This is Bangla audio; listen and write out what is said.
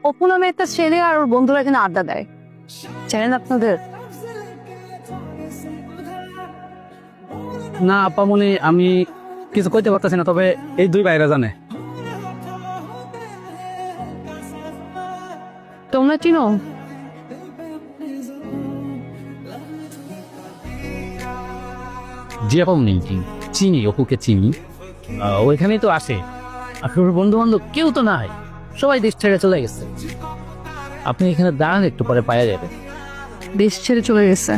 অপু নামে একটা ছেলে আর ওর বন্ধুরা এখানে আড্ডা দেয়, জানেন আপনাদের? না আপামনি, আমি কিছু কইতে পারতেছি না, তবে এই দুই ভাইরা জানে। তোমরা চিনো? জি আপামনি, চিনি, অপুকে চিনি। ওইখানেই তো আসে। আপনার বন্ধু বান্ধব কেউ তো নাই, সবাই দেশ ছেড়ে চলে গেছে। আপনি এখানে দাঁড়ান, একটু পরে পাওয়া যাবে। দেশ ছেড়ে চলে গেছে?